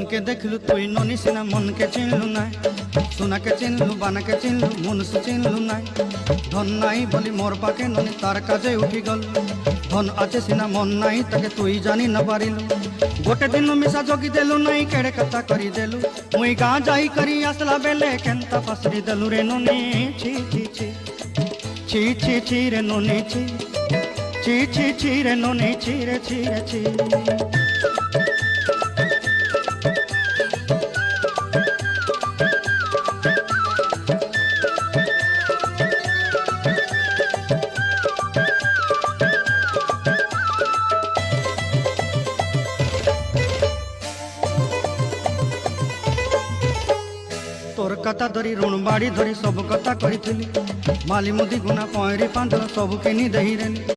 के देखलु तुई ननी सिना मन के चिनलु ना सोना के चिनलु बाना के चिनलु मनुष्य चिनलु ना धन नाई बोली मोर पाके ननी तार काजे उठी गल धन आचे सिना मन नाई ताके तुई जानी न पारिलु गोटे दिन मिसा जगी देलु नाई केड़े कथा करी देलु मुई गाँ जाई करी आसला बेले केंता पसरी देलु रे ननी छी छी छी छी छी छी रे ननी छी छी छी छी रे ननी छी रे छी रे छी। तोर कथा धरी ऋण बाड़ी धरी सब कथा करी माली मुदी गुना पहरी पांदर सब किनी दही रेली।